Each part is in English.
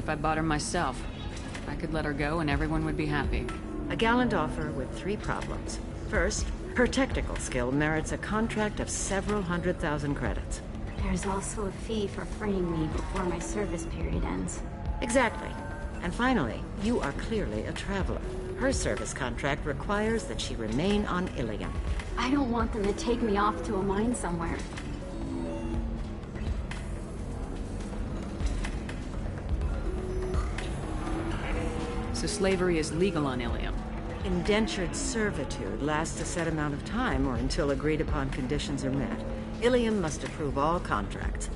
if I bought her myself. I could let her go and everyone would be happy. A gallant offer with 3 problems. First, her technical skill merits a contract of several 100,000 credits. There's also a fee for freeing me before my service period ends. Exactly. And finally, you are clearly a traveler. Her service contract requires that she remain on Ilium. I don't want them to take me off to a mine somewhere. So slavery is legal on Ilium. Indentured servitude lasts a set amount of time or until agreed upon conditions are met. Ilium must approve all contracts.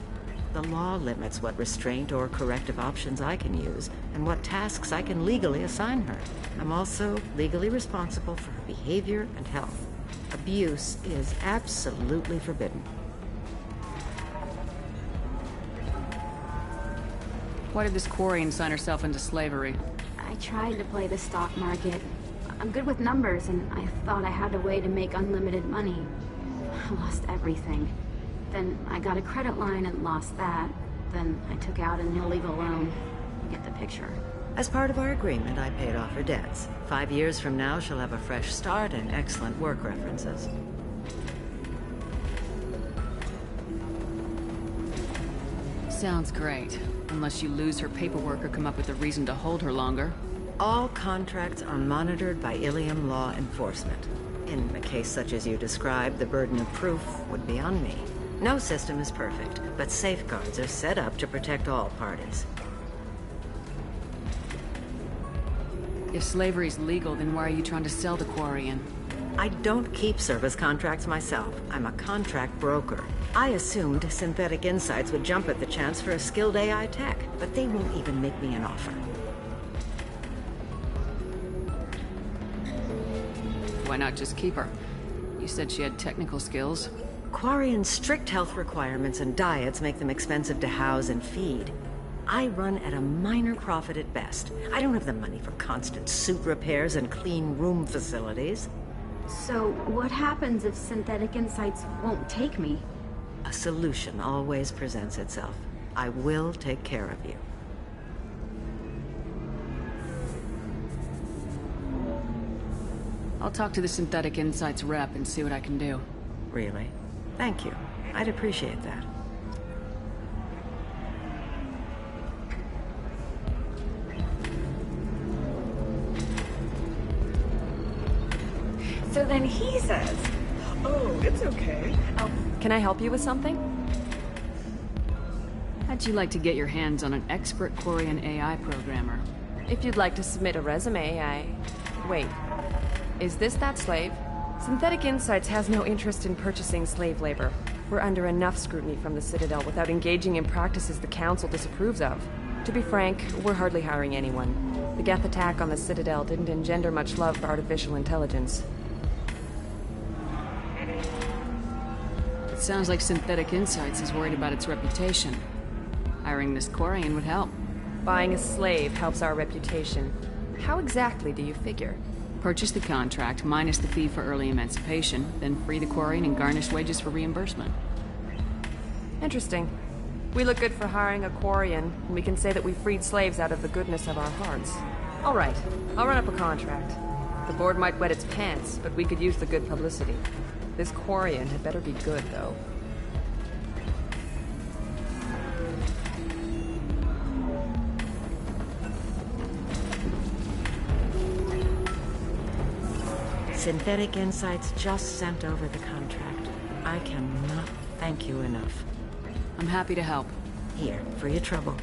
The law limits what restraint or corrective options I can use and what tasks I can legally assign her. I'm also legally responsible for her behavior and health. Abuse is absolutely forbidden. Why did this Quarian sign herself into slavery? I tried to play the stock market. I'm good with numbers, and I thought I had a way to make unlimited money. I lost everything. Then I got a credit line and lost that. Then I took out an illegal loan. You get the picture. As part of our agreement, I paid off her debts. 5 years from now, she'll have a fresh start and excellent work references. Sounds great. Unless you lose her paperwork or come up with a reason to hold her longer. All contracts are monitored by Ilium law enforcement. In a case such as you described, the burden of proof would be on me. No system is perfect, but safeguards are set up to protect all parties. If slavery's legal, then why are you trying to sell the Quarian? I don't keep service contracts myself. I'm a contract broker. I assumed Synthetic Insights would jump at the chance for a skilled AI tech, but they won't even make me an offer. Why not just keep her? You said she had technical skills. Quarian's strict health requirements and diets make them expensive to house and feed. I run at a minor profit at best. I don't have the money for constant suit repairs and clean room facilities. So, what happens if Synthetic Insights won't take me? A solution always presents itself. I will take care of you. I'll talk to the Synthetic Insights rep and see what I can do. Really? Thank you. I'd appreciate that. So then he says, Oh, it's okay. Can I help you with something? How'd you like to get your hands on an expert Quarian AI programmer? If you'd like to submit a resume, Wait. Is this that slave? Synthetic Insights has no interest in purchasing slave labor. We're under enough scrutiny from the Citadel without engaging in practices the Council disapproves of. To be frank, we're hardly hiring anyone. The Geth attack on the Citadel didn't engender much love for artificial intelligence. It sounds like Synthetic Insights is worried about its reputation. Hiring this Quarian would help. Buying a slave helps our reputation. How exactly do you figure? Purchase the contract, minus the fee for early emancipation, then free the Quarian and garnish wages for reimbursement. Interesting. We look good for hiring a Quarian, and we can say that we freed slaves out of the goodness of our hearts. All right, I'll run up a contract. The board might wet its pants, but we could use the good publicity. This Quarian had better be good, though. Synthetic Insights just sent over the contract. I cannot thank you enough. I'm happy to help. Here, for your trouble.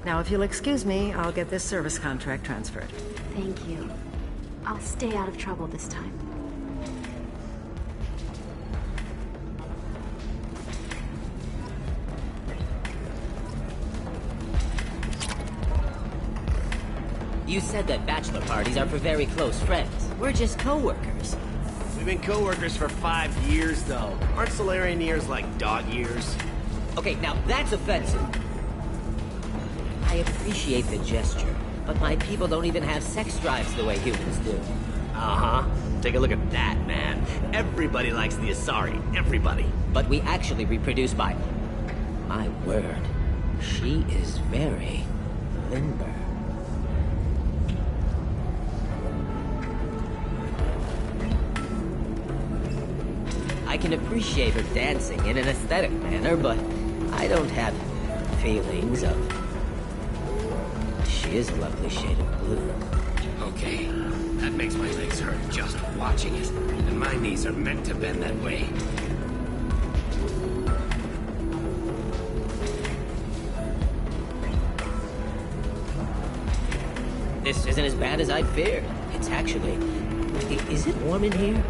Now, if you'll excuse me, I'll get this service contract transferred. thank you. I'll stay out of trouble this time. You said that bachelor parties are for very close friends. We're just co-workers. We've been co-workers for 5 years, though. Aren't Solarian years like dog years? Okay, now that's offensive. I appreciate the gesture, but my people don't even have sex drives the way humans do. Uh-huh. Take a look at that, man. Everybody likes the Asari. Everybody. But we actually reproduce by... My word. She is very, Linda. I can appreciate her dancing in an aesthetic manner, but I don't have feelings of... She is a lovely shade of blue. Okay, that makes my legs hurt just watching it. And my knees are meant to bend that way. This isn't as bad as I'd feared. It's actually... Is it warm in here?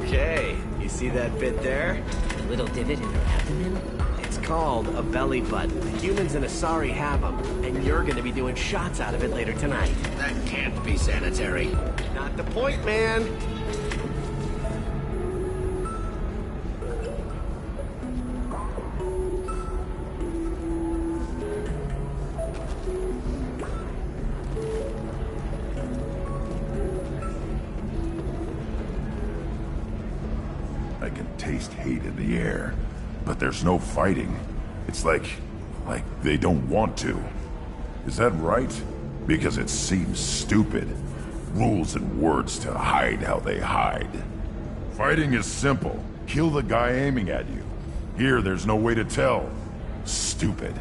Okay, you see that bit there? The little divot in her abdomen? It's called a belly button. Humans in Asari have them, and you're gonna be doing shots out of it later tonight. That can't be sanitary. Not the point, man. I can taste hate in the air, but there's no fighting. It's like they don't want to. Is that right? Because it seems stupid. Rules and words to hide how they hide. Fighting is simple. Kill the guy aiming at you. Here, there's no way to tell. Stupid.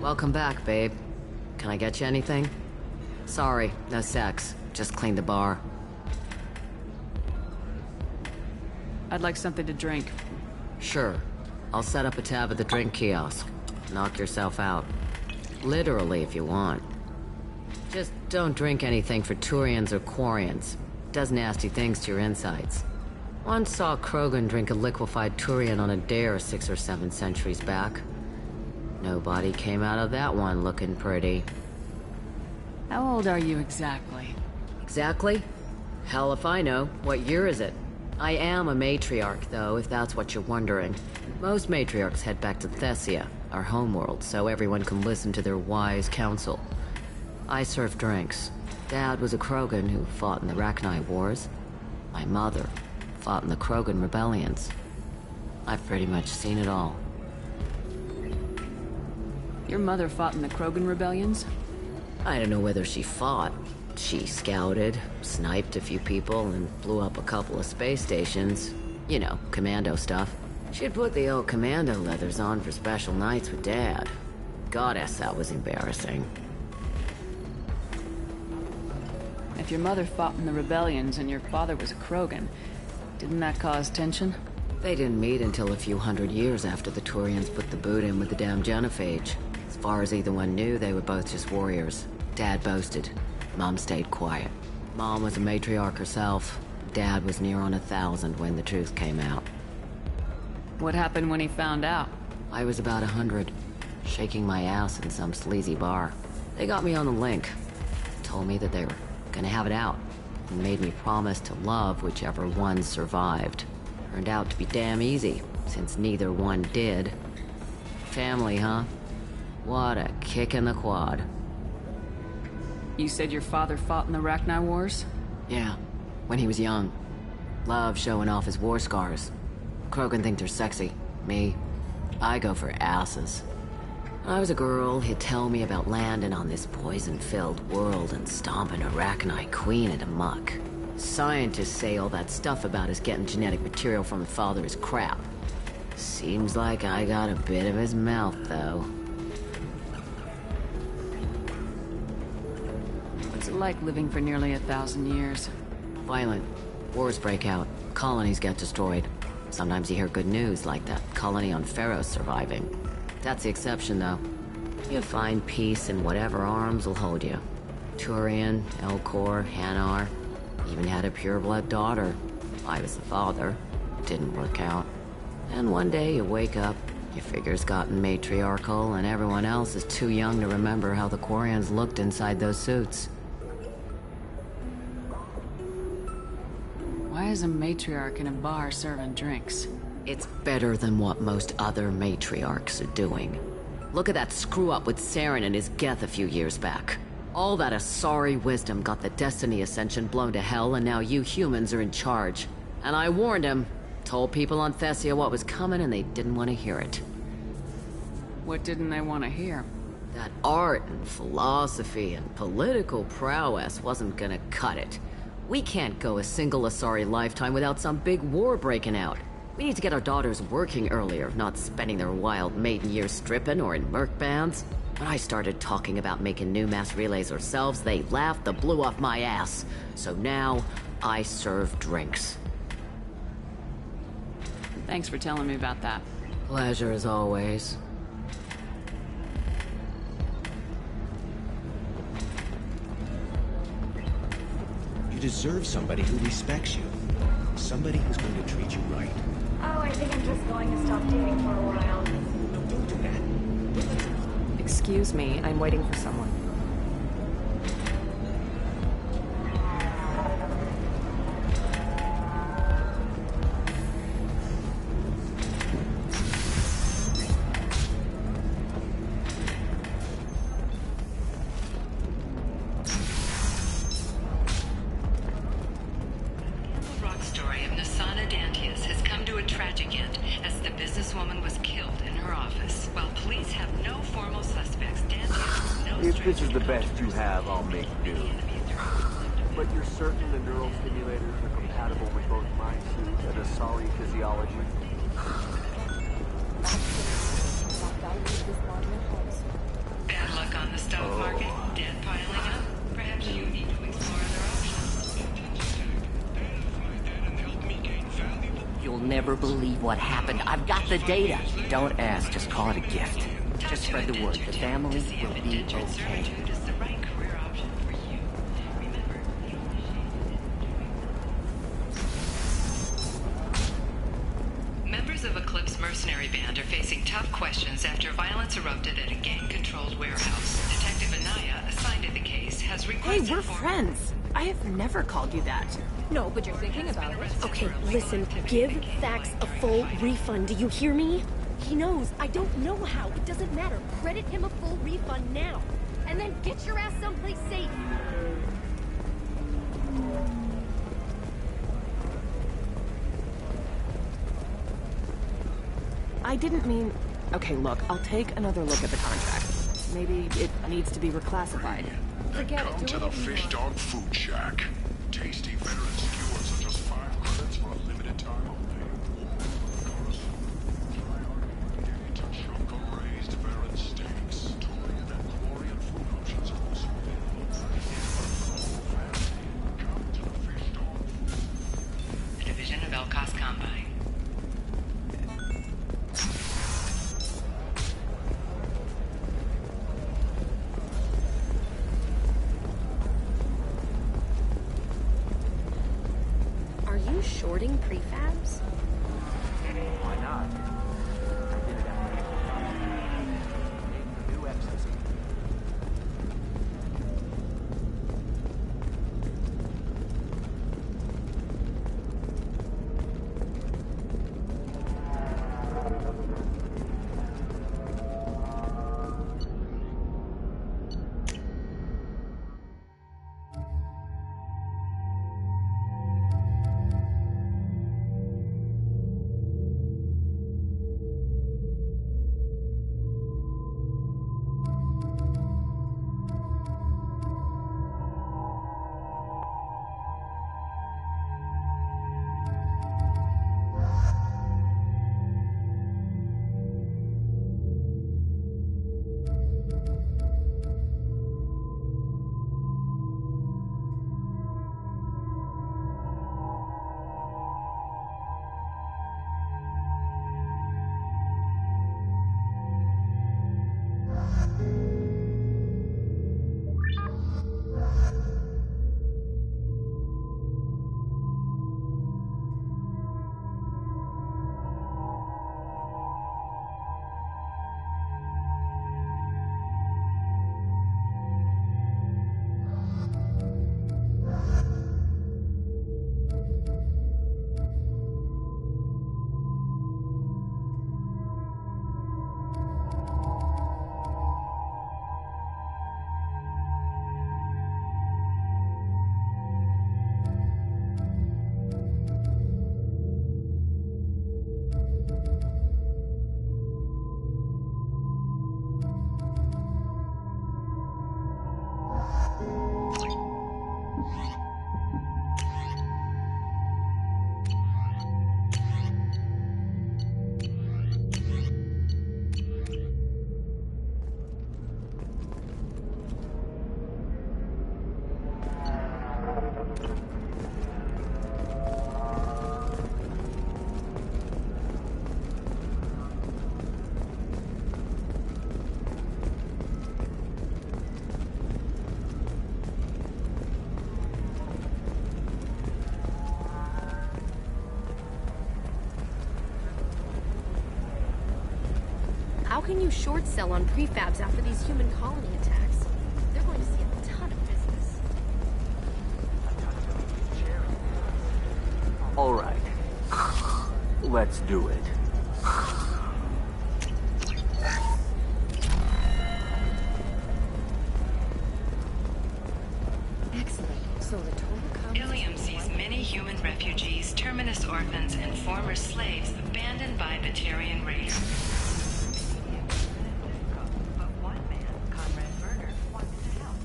Welcome back, babe. Can I get you anything? Sorry, no sex. Just cleaned the bar. I'd like something to drink. Sure. I'll set up a tab at the drink kiosk. Knock yourself out. Literally, if you want. Just don't drink anything for Turians or Quarians. Does nasty things to your insides. Once saw Krogan drink a liquefied Turian on a dare 6 or 7 centuries back. Nobody came out of that one looking pretty. How old are you exactly? Exactly? Hell if I know. What year is it? I am a matriarch, though, if that's what you're wondering. Most matriarchs head back to Thessia, our homeworld, so everyone can listen to their wise counsel. I serve drinks. Dad was a Krogan who fought in the Rachni Wars. My mother fought in the Krogan rebellions. I've pretty much seen it all. Your mother fought in the Krogan rebellions? I don't know whether she fought. She scouted, sniped a few people, and blew up a couple of space stations. You know, commando stuff. She'd put the old commando leathers on for special nights with Dad. Goddess, that was embarrassing. If your mother fought in the rebellions and your father was a Krogan, didn't that cause tension? They didn't meet until a few hundred years after the Turians put the boot in with the damn genophage. As far as either one knew, they were both just warriors. Dad boasted. Mom stayed quiet. Mom was a matriarch herself. Dad was near on 1,000 when the truth came out. What happened when he found out? I was about 100, shaking my ass in some sleazy bar. They got me on the link. Told me that they were gonna have it out, and made me promise to love whichever one survived. Turned out to be damn easy, since neither one did. Family, huh? What a kick in the quad. You said your father fought in the Rachni Wars? Yeah, when he was young. Loved showing off his war scars. Krogan think they're sexy. Me, I go for asses. When I was a girl, he'd tell me about landing on this poison-filled world and stomping a Rachni queen into muck. Scientists say all that stuff about us getting genetic material from the father is crap. Seems like I got a bit of his mouth, though. What's it like living for nearly 1,000 years? Violent. Wars break out. Colonies get destroyed. Sometimes you hear good news, like that colony on Pharaoh surviving. That's the exception, though. You find peace in whatever arms will hold you. Turian, Elcor, Hanar. Even had a pureblood daughter. I was the father. Didn't work out. And one day you wake up, your figure's gotten matriarchal, and everyone else is too young to remember how the Quarians looked inside those suits. Why is a matriarch in a bar serving drinks? It's better than what most other matriarchs are doing. Look at that screw-up with Saren and his Geth a few years back. All that Asari wisdom got the Destiny Ascension blown to hell, and now you humans are in charge. And I warned him, Told people on Thessia what was coming and they didn't want to hear it. What didn't they want to hear? That art and philosophy and political prowess wasn't gonna cut it. We can't go a single Asari lifetime without some big war breaking out. We need to get our daughters working earlier, not spending their wild maiden years stripping or in merc bands. When I started talking about making new mass relays ourselves, they laughed the blue off my ass. So now, I serve drinks. Thanks for telling me about that. Pleasure as always. You deserve somebody who respects you. Somebody who's going to treat you right. Oh, I think I'm just going to stop dating for a while. No, don't do that. Excuse me, I'm waiting for someone. If this is the best you have, I'll make do. But you're certain the neural stimulators are compatible with both my suit and Asari physiology? Bad luck on the stock market, debt piling up. Perhaps you need to explore other options. You'll never believe what happened. I've got the data. Don't ask, just call it a gift. Just spread the word. The family will be okay. Members of Eclipse mercenary band are facing tough questions after violence erupted at a gang-controlled warehouse. Detective Anaya, assigned to the case, has requested... Hey, we're friends. I have never called you that. No, but you're thinking about it. Okay, listen, give Thax a full refund. Do you hear me? He knows. I don't know how. It doesn't matter. Credit him a full refund now. And then get your ass someplace safe. I didn't mean... Okay, look, I'll take another look at the contract. Maybe it needs to be reclassified. Forget Come it. to the Fish Dog Food Shack. Tasty Baron skewers are just 5 credits for a limited time only. Raised Baron steaks. Torian and Glorian food options are also available. Come to the Fish Dog. A division of Elcos Combine. Are you shorting prefabs? Why not? I did it after new ecstasy. How can you short sell on prefabs after these human colony attacks? They're going to see a ton of business. All right. Let's do it. Excellent. So the total cost... Ilium sees many human refugees, terminus orphans, and former slaves abandoned by Batarian raiders. But one man, Conrad Werner, wants to help.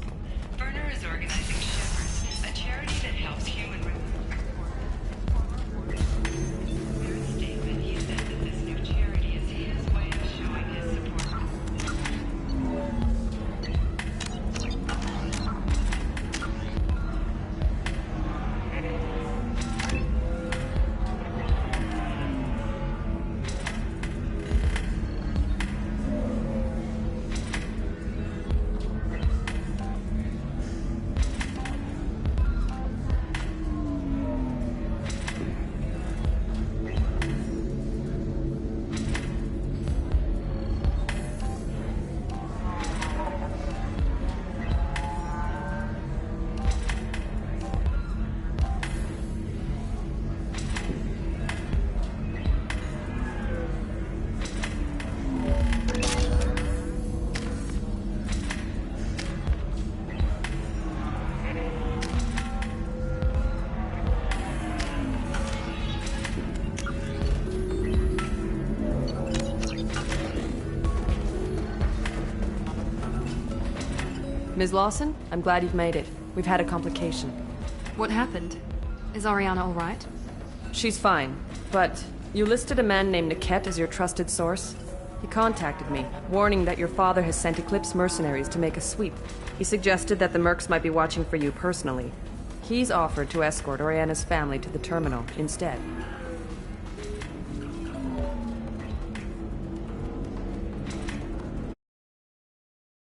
Werner is organizing Shepherds, a charity that helps human In a statement, he said that this new charity is his way of showing his support. Ms. Lawson, I'm glad you've made it. We've had a complication. What happened? Is Ariana all right? She's fine, but you listed a man named Niket as your trusted source. He contacted me, warning that your father has sent Eclipse mercenaries to make a sweep. He suggested that the Mercs might be watching for you personally. He's offered to escort Oriana's family to the terminal instead.